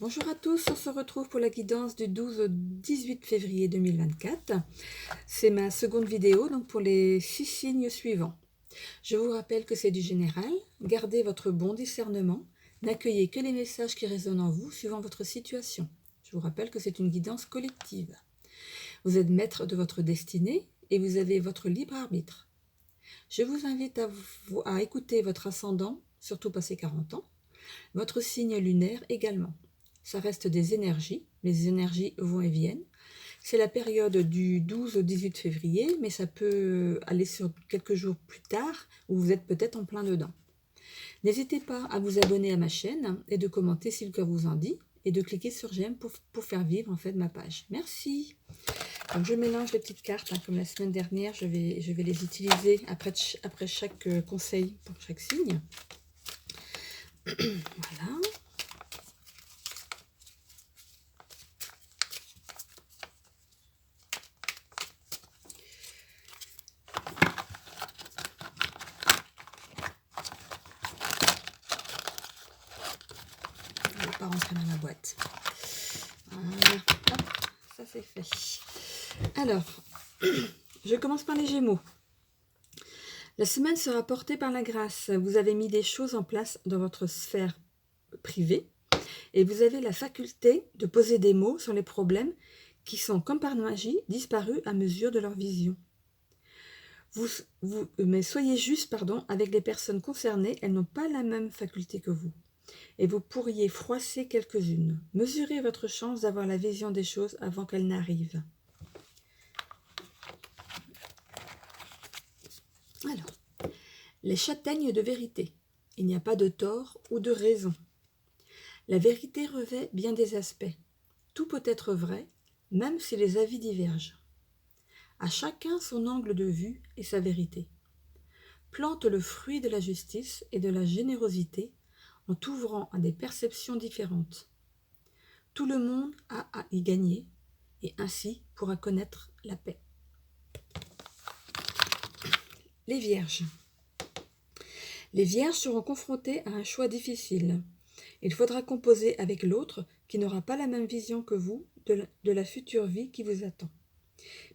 Bonjour à tous, on se retrouve pour la guidance du 12 au 18 février 2024. C'est ma seconde vidéo, donc pour les 6 signes suivants. Je vous rappelle que c'est du général, gardez votre bon discernement, n'accueillez que les messages qui résonnent en vous suivant votre situation. Je vous rappelle que c'est une guidance collective. Vous êtes maître de votre destinée et vous avez votre libre arbitre. Je vous invite à écouter votre ascendant, surtout passé 40 ans, votre signe lunaire également. Ça reste des énergies, les énergies vont et viennent. C'est la période du 12 au 18 février, mais ça peut aller sur quelques jours plus tard, où vous êtes peut-être en plein dedans. N'hésitez pas à vous abonner à ma chaîne et de commenter si le cœur vous en dit, et de cliquer sur j'aime pour faire vivre en fait ma page. Merci. Donc je mélange les petites cartes, comme la semaine dernière, je vais les utiliser après chaque conseil pour chaque signe. Voilà. Je ne vais pas rentrer dans la boîte. Voilà, hop, ça c'est fait. Alors, je commence par les Gémeaux. La semaine sera portée par la grâce. Vous avez mis des choses en place dans votre sphère privée et vous avez la faculté de poser des mots sur les problèmes qui sont, comme par magie, disparus à mesure de leur vision. Mais soyez juste, avec les personnes concernées, elles n'ont pas la même faculté que vous. Et vous pourriez froisser quelques-unes. Mesurez votre chance d'avoir la vision des choses avant qu'elles n'arrivent. Alors, les châtaignes de vérité. Il n'y a pas de tort ou de raison. La vérité revêt bien des aspects. Tout peut être vrai, même si les avis divergent. À chacun son angle de vue et sa vérité. Plante le fruit de la justice et de la générosité en t'ouvrant à des perceptions différentes. Tout le monde a à y gagner et ainsi pourra connaître la paix. Les vierges. Les vierges seront confrontées à un choix difficile. Il faudra composer avec l'autre qui n'aura pas la même vision que vous de la future vie qui vous attend.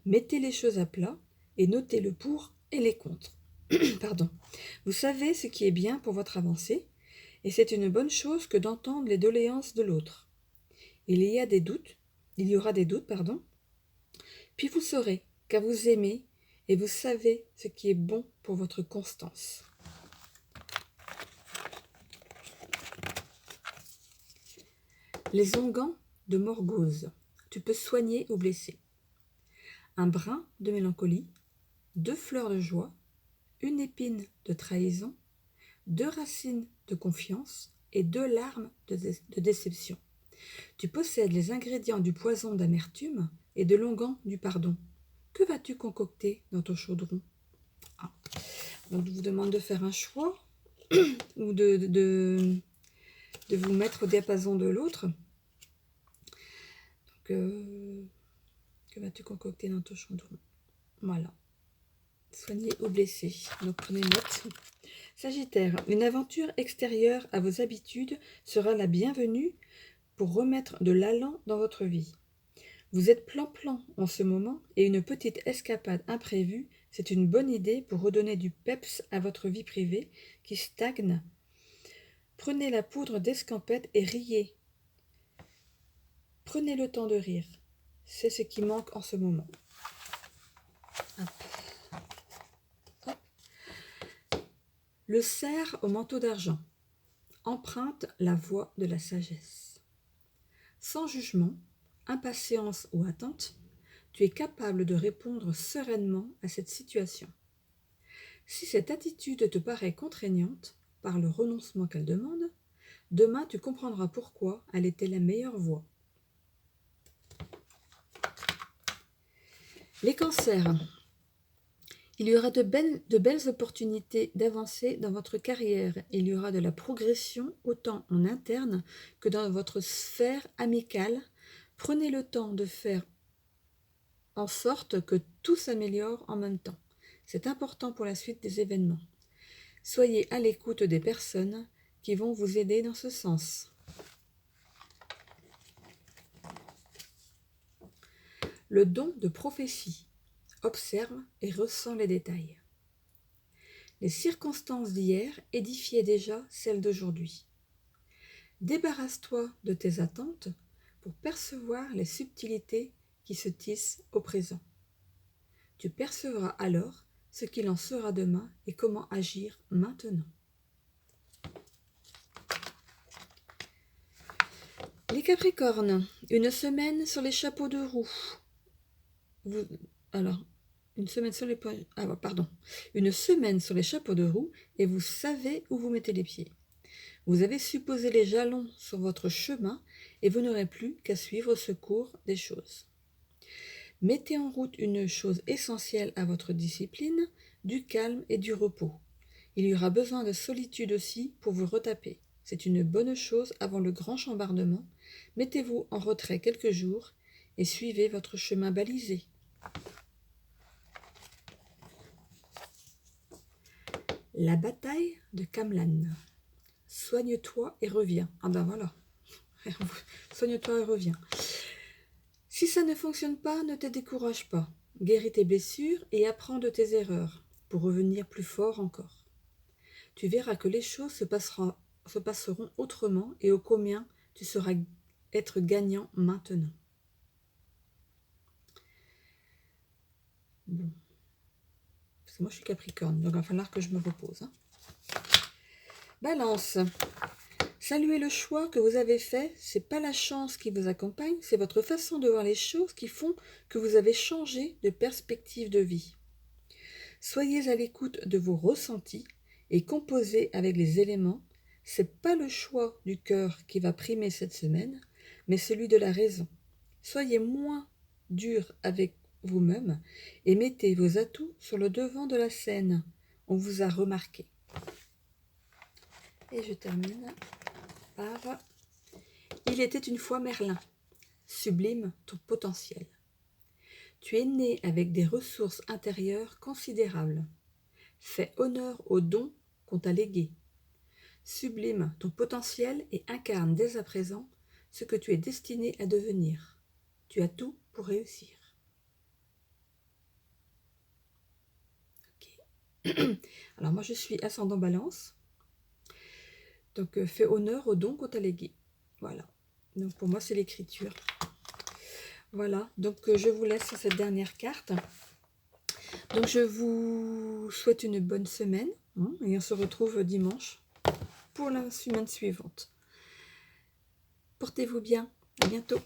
Mettez les choses à plat et notez le pour et les contre. Pardon. Vous savez ce qui est bien pour votre avancée et c'est une bonne chose que d'entendre les doléances de l'autre. Il y aura des doutes, puis vous saurez car vous aimez et vous savez ce qui est bon pour votre constance. Les onguents de Morgause. Tu peux soigner ou blesser. Un brin de mélancolie, 2 fleurs de joie, une épine de trahison, 2 racines de confiance et 2 larmes de déception. Tu possèdes les ingrédients du poison d'amertume et de l'onguent du pardon. Que vas-tu concocter dans ton chaudron? On vous demande de faire un choix ou de vous mettre au diapason de l'autre. Que vas-tu concocter dans ton chaudron? Voilà. Soigner ou blesser. Donc prenez note. Sagittaire, une aventure extérieure à vos habitudes sera la bienvenue pour remettre de l'allant dans votre vie. Vous êtes plan-plan en ce moment et une petite escapade imprévue, c'est une bonne idée pour redonner du peps à votre vie privée qui stagne. Prenez la poudre d'escampette et riez. Prenez le temps de rire. C'est ce qui manque en ce moment. Hop. Hop. Le cerf au manteau d'argent emprunte la voie de la sagesse. Sans jugement, impatience ou attente, tu es capable de répondre sereinement à cette situation. Si cette attitude te paraît contraignante par le renoncement qu'elle demande, demain tu comprendras pourquoi elle était la meilleure voie. Les cancers. Il y aura de belles opportunités d'avancer dans votre carrière. Il y aura de la progression autant en interne que dans votre sphère amicale. Prenez le temps de faire en sorte que tout s'améliore en même temps. C'est important pour la suite des événements. Soyez à l'écoute des personnes qui vont vous aider dans ce sens. le don de prophétie. Observe et ressens les détails. Les circonstances d'hier édifiaient déjà celles d'aujourd'hui. Débarrasse-toi de tes attentes pour percevoir les subtilités qui se tissent au présent. Tu percevras alors ce qu'il en sera demain et comment agir maintenant. Les Capricornes, une semaine sur les chapeaux de roue. Une semaine sur les chapeaux de roue et vous savez où vous mettez les pieds. Vous avez supposé les jalons sur votre chemin et vous n'aurez plus qu'à suivre ce cours des choses. Mettez en route une chose essentielle à votre discipline, du calme et du repos. Il y aura besoin de solitude aussi pour vous retaper. C'est une bonne chose avant le grand chambardement. Mettez-vous en retrait quelques jours et suivez votre chemin balisé. La bataille de Camlan. Soigne-toi et reviens. Ah ben voilà. Soigne-toi et reviens. Si ça ne fonctionne pas, ne te décourage pas. Guéris tes blessures et apprends de tes erreurs pour revenir plus fort encore. Tu verras que les choses se passeront autrement et ô combien tu sauras être gagnant maintenant. Bon. Parce que moi je suis Capricorne, donc il va falloir que je me repose. Balance. Saluez le choix que vous avez fait, c'est pas la chance qui vous accompagne, c'est votre façon de voir les choses qui font que vous avez changé de perspective de vie. Soyez à l'écoute de vos ressentis et composez avec les éléments. C'est pas le choix du cœur qui va primer cette semaine, mais celui de la raison. Soyez moins dur avec vous-même et mettez vos atouts sur le devant de la scène. On vous a remarqué. Et je termine par « Il était une fois Merlin, sublime ton potentiel. Tu es né avec des ressources intérieures considérables. Fais honneur aux dons qu'on t'a légués. Sublime ton potentiel et incarne dès à présent ce que tu es destiné à devenir. Tu as tout pour réussir. » Okay. Alors moi je suis ascendant Balance. Donc fais honneur aux dons qu'on t'a légués. Voilà. Donc pour moi c'est l'écriture. Voilà. Donc je vous laisse cette dernière carte. Donc je vous souhaite une bonne semaine. Et on se retrouve dimanche pour la semaine suivante. Portez-vous bien. À bientôt.